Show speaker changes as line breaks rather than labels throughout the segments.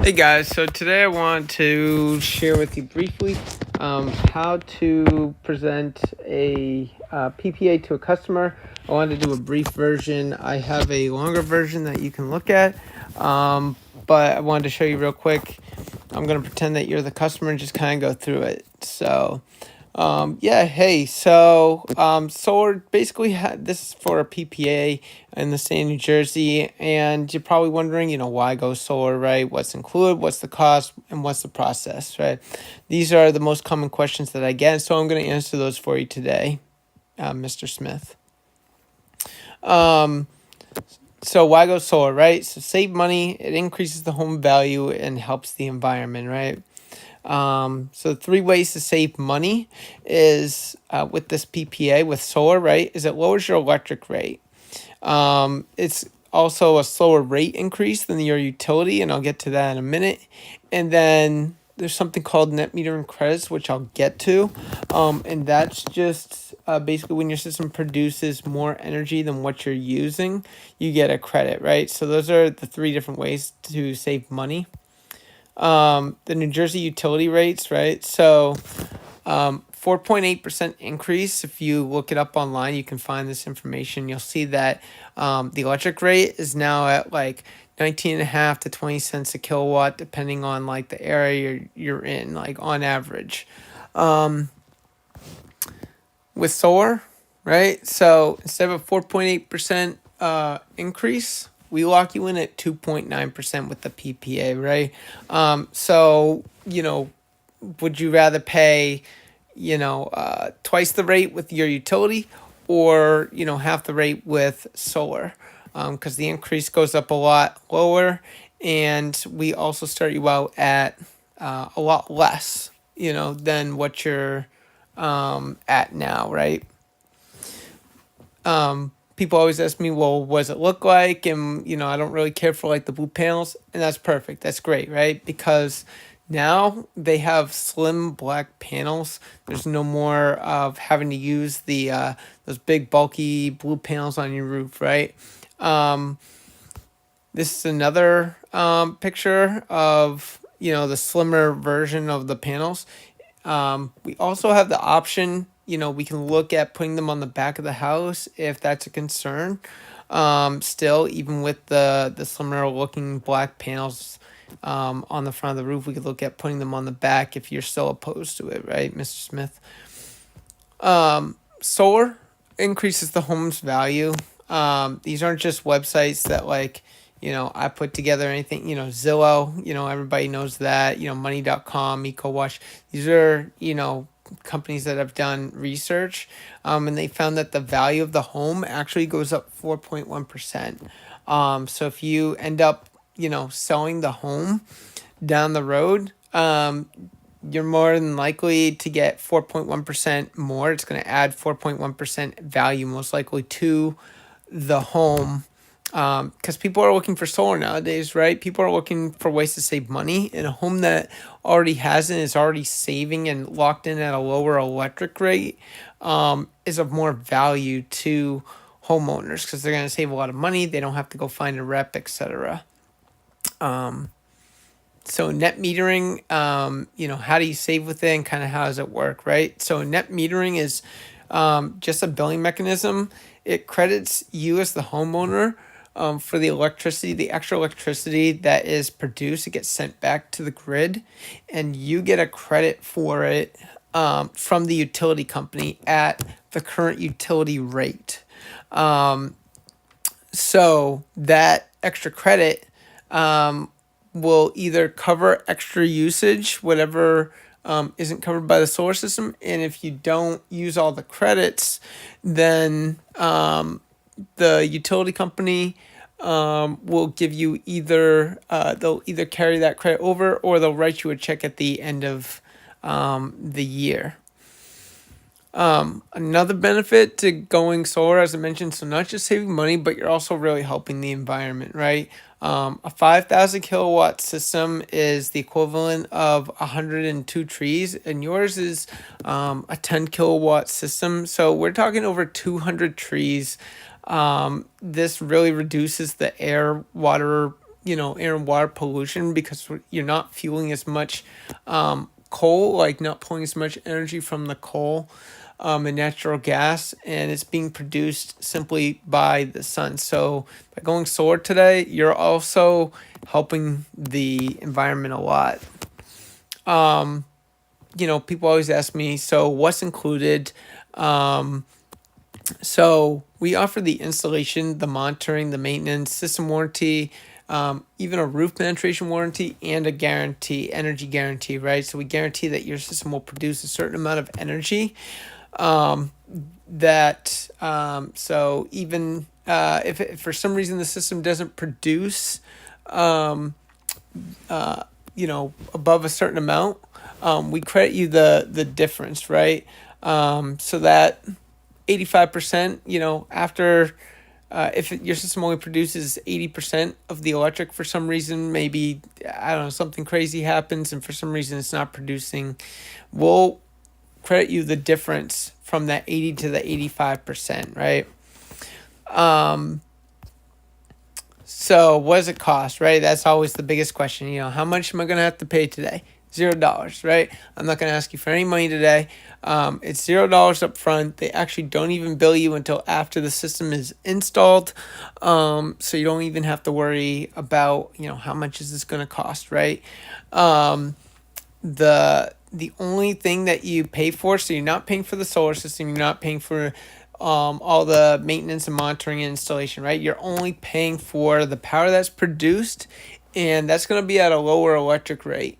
Hey guys, so today I want to share with you briefly how to present a PPA to a customer. I wanted to do a brief version. I have a longer version that you can look at, but I wanted to show you real quick. I'm going to pretend that you're the customer and just kind of go through it. So solar basically this is for a PPA in the state of New Jersey, and you're probably wondering, why go solar, right? What's included, what's the cost, and what's the process, right? These are the most common questions that I get, so I'm going to answer those for you today, Mr. Smith. So why go solar, right? So save money, it increases the home value, and helps the environment, right? So 3 ways to save money is with this PPA with solar, right? Is it lowers your electric rate. It's also a slower rate increase than your utility, and I'll get to that in a minute. And then there's something called net metering credits, which I'll get to. And that's just basically when your system produces more energy than what you're using, you get a credit, right? So those are the 3 different ways to save money. The New Jersey utility rates, right? So 4.8% increase. If you look it up online, you can find this information. You'll see that the electric rate is now at like 19.5 to 20 cents a kilowatt, depending on like the area you're in, like on average. With solar, right? So instead of a 4.8% increase, we lock you in at 2.9% with the PPA, right? Would you rather pay, twice the rate with your utility, or, half the rate with solar? Because the increase goes up a lot lower, and we also start you out at a lot less, than what you're at now, right? People always ask me, well, what does it look like? And, I don't really care for like the blue panels, and that's perfect. That's great, right? Because now they have slim black panels. There's no more of having to use the those big bulky blue panels on your roof, right? This is another picture of, the slimmer version of the panels. We also have the option, we can look at putting them on the back of the house if that's a concern. Still, even with the slimmer looking black panels on the front of the roof, we could look at putting them on the back if you're still opposed to it, right, Mr. Smith? Solar increases the home's value. These aren't just websites that I put together anything, Zillow, everybody knows that, money.com, EcoWatch. These are, companies that have done research, and they found that the value of the home actually goes up 4.1%. So if you end up, selling the home down the road, you're more than likely to get 4.1% more. It's going to add 4.1% value most likely to the home. Because people are looking for solar nowadays, right? People are looking for ways to save money, and a home that already has it, is already saving and locked in at a lower electric rate, is of more value to homeowners because they're going to save a lot of money. They don't have to go find a rep, etc. So net metering, how do you save with it, and kind of how does it work, right? So net metering is just a billing mechanism. It credits you as the homeowner for the electricity, the extra electricity that is produced. It gets sent back to the grid, and you get a credit for it from the utility company at the current utility rate. So that extra credit will either cover extra usage, whatever isn't covered by the solar system, and if you don't use all the credits, then the utility company will give you they'll either carry that credit over, or they'll write you a check at the end of the year. Another benefit to going solar, as I mentioned, so not just saving money, but you're also really helping the environment, right? A 5,000 kilowatt system is the equivalent of 102 trees, and yours is a 10 kilowatt system. So we're talking over 200 trees. This really reduces the air water air and water pollution, because you're not fueling as much coal, like not pulling as much energy from the coal and natural gas, and it's being produced simply by the sun. So by going solar today, you're also helping the environment a lot. People always ask me, so what's included? So we offer the installation, the monitoring, the maintenance, system warranty, even a roof penetration warranty, and a guarantee, energy guarantee, right? So we guarantee that your system will produce a certain amount of energy. So even if for some reason the system doesn't produce, above a certain amount, we credit you the difference, right? So that 85%, after if your system only produces 80% of the electric for some reason, maybe, I don't know, something crazy happens and for some reason it's not producing, we'll credit you the difference from that 80 to the 85%, right? So what does it cost, right? That's always the biggest question. How much am I going to have to pay today? $0, right? I'm not going to ask you for any money today. It's $0 up front. They actually don't even bill you until after the system is installed. So you don't even have to worry about, how much is this going to cost, right? The only thing that you pay for, so you're not paying for the solar system, you're not paying for all the maintenance and monitoring and installation, right? You're only paying for the power that's produced, and that's going to be at a lower electric rate.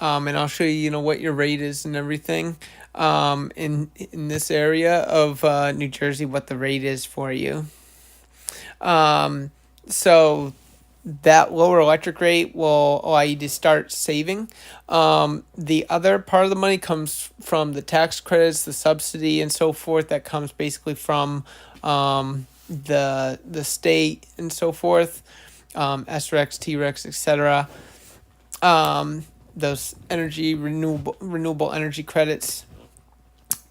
And I'll show you, what your rate is and everything in this area of New Jersey, what the rate is for you. So that lower electric rate will allow you to start saving. The other part of the money comes from the tax credits, the subsidy, and so forth. That comes basically from the state and so forth, SREX, TREX, etc. Those renewable energy credits.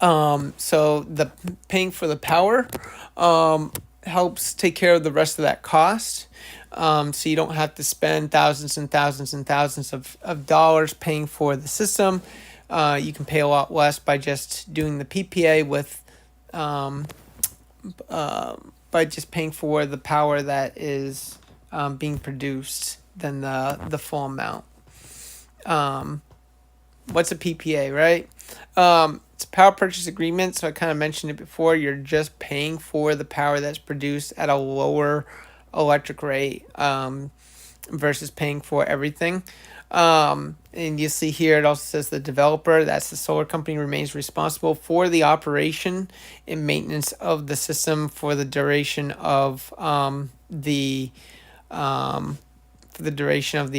So the paying for the power helps take care of the rest of that cost. So you don't have to spend thousands and thousands and thousands of dollars paying for the system. You can pay a lot less by just doing the PPA with by just paying for the power that is being produced than the full amount. What's a PPA, right? It's a power purchase agreement. So I kind of mentioned it before. You're just paying for the power that's produced at a lower electric rate versus paying for everything. And you see here it also says the developer, that's the solar company, remains responsible for the operation and maintenance of the system for the duration of the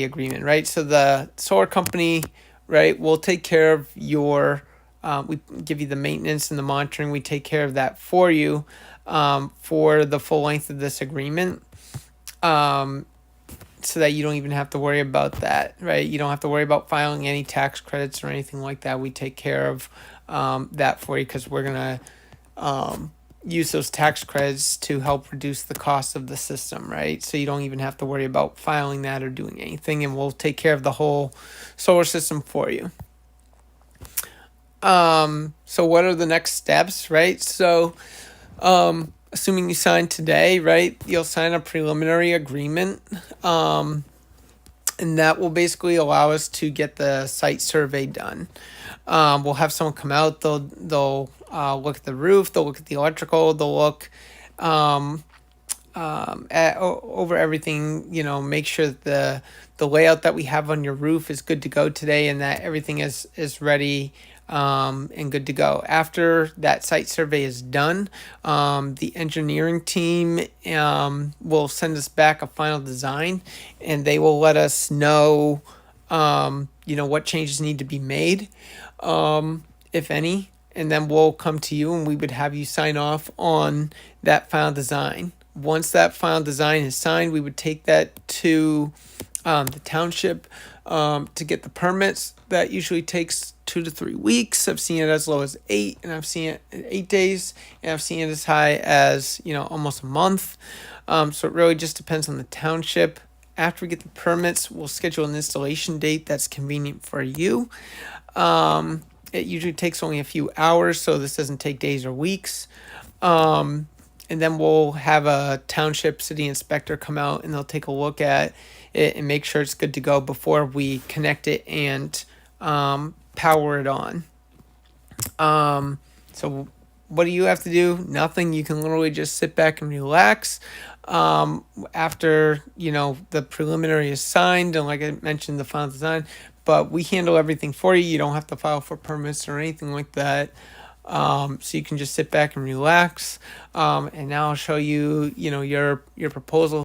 agreement, right? So the solar company, right, will take care of your we give you the maintenance and the monitoring. We take care of that for you for the full length of this agreement, so that you don't even have to worry about that, right? You don't have to worry about filing any tax credits or anything like that. We take care of that for you, because we're going to use those tax credits to help reduce the cost of the system, right? So you don't even have to worry about filing that or doing anything, and we'll take care of the whole solar system for you. So what are the next steps, right? So assuming you sign today, right, you'll sign a preliminary agreement, and that will basically allow us to get the site survey done. We'll have someone come out. They'll look at the roof. They'll look at the electrical. They'll look over everything. Make sure that the layout that we have on your roof is good to go today, and that everything is ready and good to go. After that site survey is done, the engineering team will send us back a final design, and they will let us know, what changes need to be made, if any, and then we'll come to you and we would have you sign off on that final design. Once that final design is signed, we would take that to the township to get the permits. That usually takes 2 to 3 weeks. I've seen it as low as 8, and I've seen it 8 days, and I've seen it as high as almost a month. So it really just depends on the township. After we get the permits, we'll schedule an installation date that's convenient for you. It usually takes only a few hours, so this doesn't take days or weeks. And then we'll have a township city inspector come out, and they'll take a look at it and make sure it's good to go before we connect it and power it on. So what do you have to do? Nothing. You can literally just sit back and relax. After the preliminary is signed, and like I mentioned, the final design, but we handle everything for you. You don't have to file for permits or anything like that. So you can just sit back and relax. And now I'll show you, your proposal.